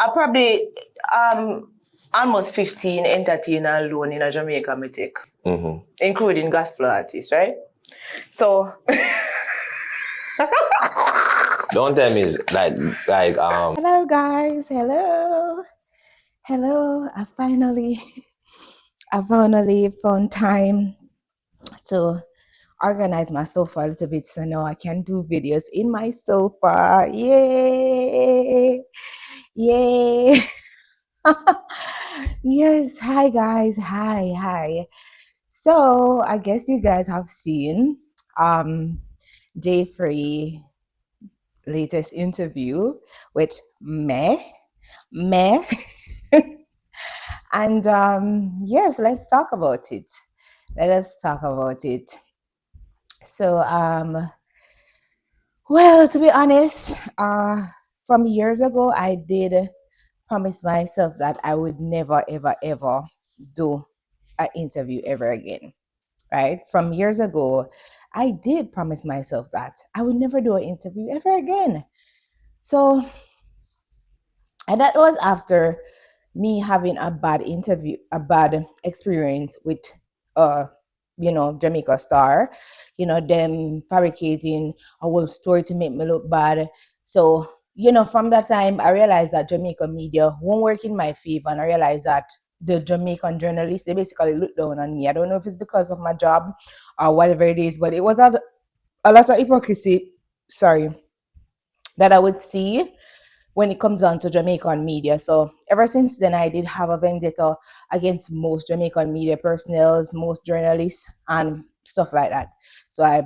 I probably almost 15 entertainer alone in Jamaica me take, including gospel artists, right? So Don't tell me it's like Hello guys, hello. I finally found time to organize my sofa a little bit, so now I can do videos in my sofa. Yay! Yes, hi guys, hi. So I guess you guys have seen Jree latest interview with me. And yes, let's talk about it. So well, to be honest, from years ago I did promise myself that I would never ever do an interview ever again. Right? From years ago, I did promise myself that I would never do an interview ever again. So, and that was after me having a bad experience with Jamaica Star, them fabricating a whole story to make me look bad. So, from that time I realized that Jamaica media won't work in my favor, and I realized that the Jamaican journalists, they basically look down on me. I don't know if it's because of my job or whatever it is, but it was a lot of hypocrisy, that I would see when it comes down to Jamaican media. So ever since then, I did have a vendetta against most Jamaican media personnel, most journalists, and stuff like that. So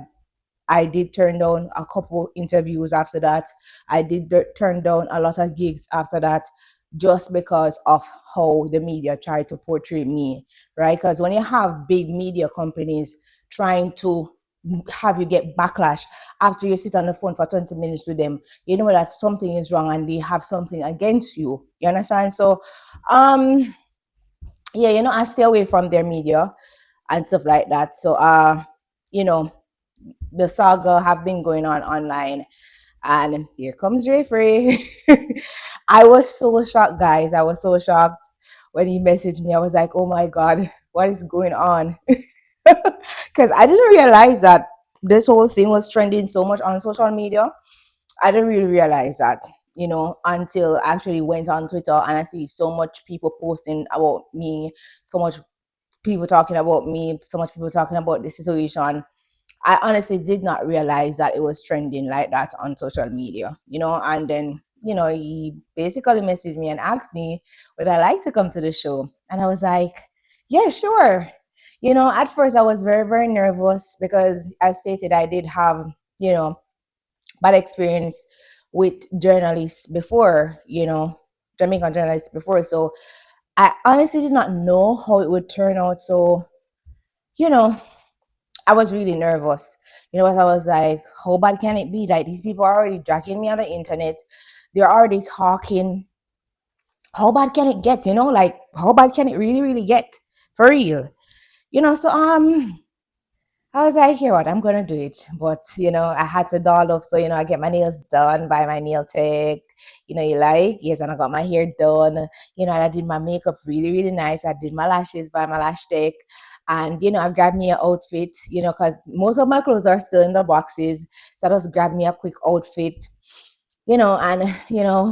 I did turn down a couple interviews after that. I did turn down a lot of gigs after that, just because of how the media tried to portray me, right? Because when you have big media companies trying to have you get backlash after you sit on the phone for 20 minutes with them, you know that something is wrong and they have something against you. You understand? So yeah, I stay away from their media and stuff like that. So the saga have been going on online, and here comes Jree. I was so shocked, guys. I was so shocked when he messaged me. I was like, oh my god, what is going on? Because I didn't realize that this whole thing was trending so much on social media. I didn't really realize that, until I actually went on Twitter and I see so much people posting about me, so much people talking about me, so much people talking about the situation. I honestly did not realize that it was trending like that on social media, and then, he basically messaged me and asked me would I like to come to the show. And I was like, yeah, sure. At first I was very, very nervous because, as stated, I did have, bad experience with journalists before, Jamaican journalists before. So I honestly did not know how it would turn out. So, I was really nervous. What I was like, how bad can it be? Like, these people are already dragging me on the internet. They're already talking. How bad can it get? Like, how bad can it really, really get? For real. So I was like, here what, I'm gonna do it. But I had to doll up, so I get my nails done by my nail tech. Yes, and I got my hair done. And I did my makeup really, really nice. I did my lashes by my lash tech. And I grabbed me an outfit, because most of my clothes are still in the boxes. So I just grabbed me a quick outfit, and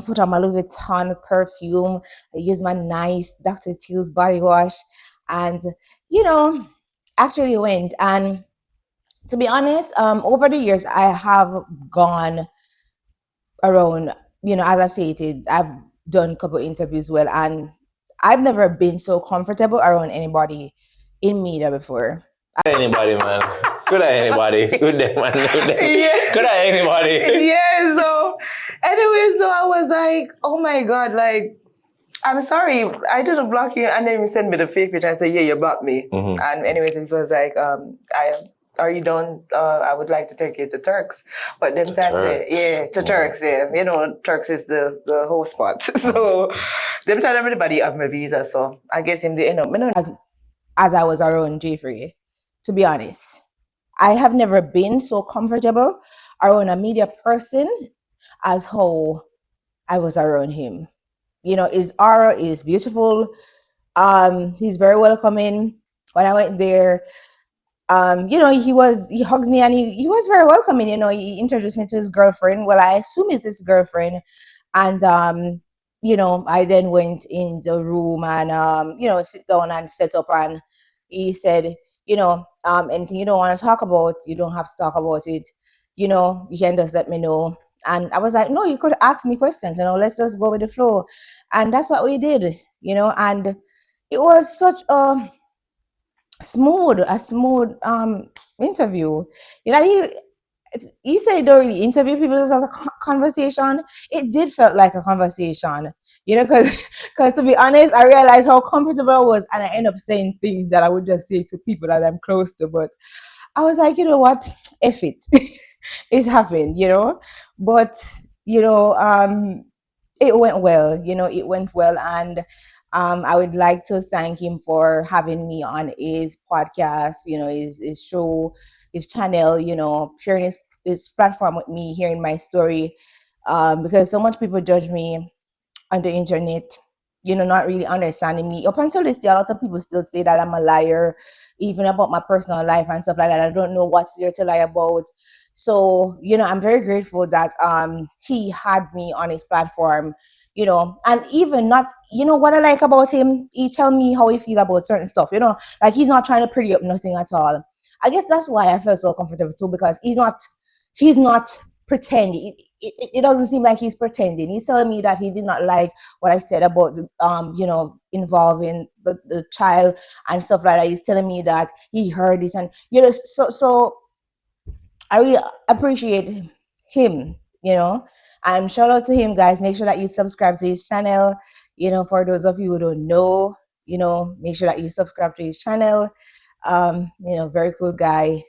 put on my Louis Vuitton perfume. I used my nice Dr. Teal's body wash, and actually went. And to be honest, over the years I have gone around, as I stated, I've done a couple interviews well, and I've never been so comfortable around anybody in media before. anybody, man. Could I anybody? Could them, man? Yeah. Could I anybody? Yeah, so anyways, so I was like, oh my god, like, I'm sorry, I didn't block you. And then he sent me the fake picture and said, yeah, you blocked me. And anyways, it was like, are you done? I would like to take you to Turks. But them time, Turks, yeah. Turks is the whole spot. So them time everybody have my visa. So I guess him the end up, As I was around Jree, to be honest, I have never been so comfortable around a media person as how I was around him. his aura is beautiful. He's very welcoming. When I went there, he hugged me and he was very welcoming. He introduced me to his girlfriend. Well, I assume it's his girlfriend. And I then went in the room and sit down and set up, and he said, anything you don't want to talk about, you don't have to talk about it. You can just let me know. And I was like, no, you could ask me questions, let's just go with the flow. And that's what we did, and it was such a smooth interview. He said he don't really interview people as a conversation. It did felt like a conversation, because to be honest, I realized how comfortable I was, and I end up saying things that I would just say to people that I'm close to. But I was like, you know what, F it, it happened, But you know, um, it went well. It went well, and I would like to thank him for having me on his podcast. His show, his channel. Sharing his platform with me, hearing my story, because so much people judge me on the internet, not really understanding me. Up until this day, a lot of people still say that I'm a liar, even about my personal life and stuff like that. I don't know what's there to lie about. So, I'm very grateful that he had me on his platform, and even not, what I like about him, he tell me how he feel about certain stuff, like he's not trying to pretty up nothing at all. I guess that's why I felt so comfortable too, because he's not pretending. It doesn't seem like he's pretending. He's telling me that he did not like what I said about involving the child and stuff like that. He's telling me that he heard this, and so I really appreciate him, and shout out to him, guys. Make sure that you subscribe to his channel. For those of you who don't know, make sure that you subscribe to his channel. Very cool guy,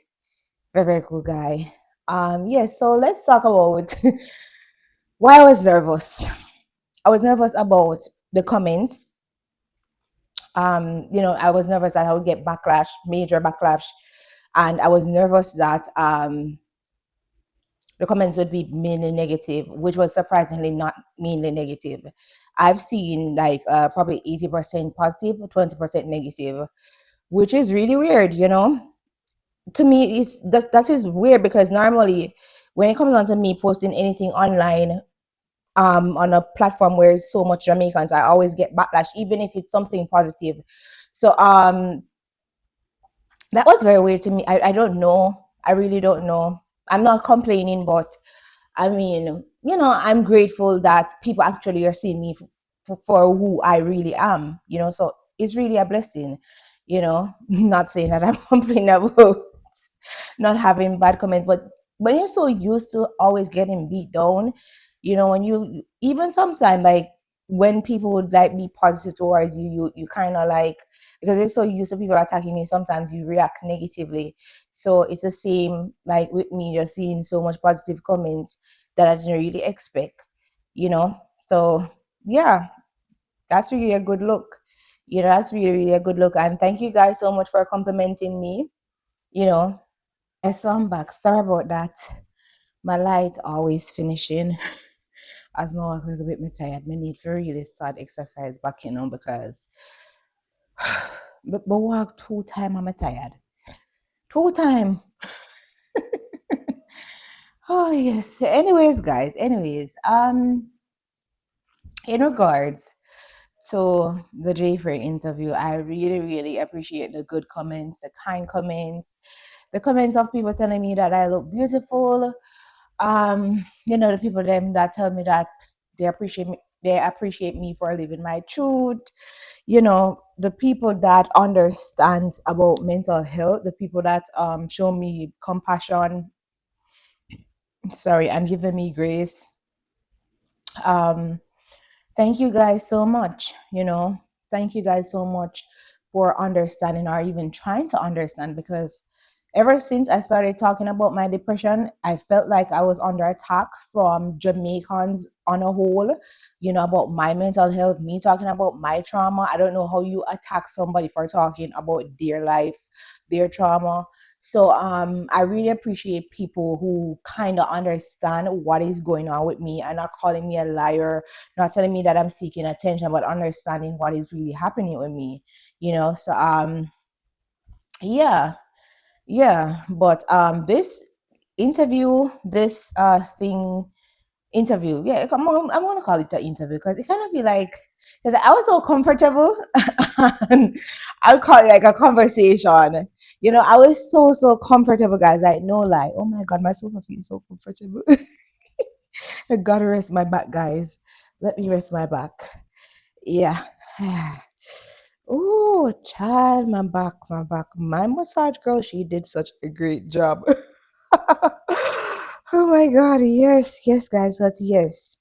very, very cool guy. Yes, so let's talk about why I was nervous. I was nervous about the comments. I was nervous that I would get backlash, major backlash, and I was nervous that the comments would be mainly negative, which was surprisingly not mainly negative. I've seen like probably 80% positive, 20% negative, which is really weird, To me, that is weird, because normally when it comes down to me posting anything online, on a platform where there's so much Jamaicans, I always get backlash, even if it's something positive. So that was very weird to me. I don't know. I really don't know. I'm not complaining, but I mean, I'm grateful that people actually are seeing me for who I really am, so it's really a blessing, not saying that I'm complaining about not having bad comments, but when you're so used to always getting beat down, when you even sometimes, like, when people would like be positive towards you, you kind of like, because you're so used to people attacking you, sometimes you react negatively. So it's the same like with me, just seeing so much positive comments that I didn't really expect, so yeah, that's really a good look. That's really, really a good look, and thank you guys so much for complimenting me, you know so I'm back. Sorry about that. My light always finishing. As my walk a little bit, me tired. Me need to really start exercise back, because but walk 2 time I'm tired. 2 time. Oh yes. Anyways, guys. In regards to the Jree interview, I really, really appreciate the good comments, the kind comments, the comments of people telling me that I look beautiful. The people them that tell me that they appreciate me for living my truth. The people that understands about mental health, the people that show me compassion, sorry, and giving me grace. um Thank you guys so much. Thank you guys so much for understanding, or even trying to understand, because ever since I started talking about my depression, I felt like I was under attack from Jamaicans on a whole, about my mental health, me talking about my trauma. I don't know how you attack somebody for talking about their life, their trauma. So I really appreciate people who kind of understand what is going on with me and not calling me a liar, not telling me that I'm seeking attention, but understanding what is really happening with me, you know. So yeah, yeah. But this interview, this thing interview, yeah, I'm gonna call it an interview because it kind of be like, because I was so comfortable and I'll call it like a conversation. You know, I was so comfortable, guys, like no lie. Oh my god, my sofa feels so comfortable. I gotta rest my back, guys. Let me rest my back. Yeah. Oh, child, my back. My massage girl, she did such a great job. Oh my god, yes, guys, but yes.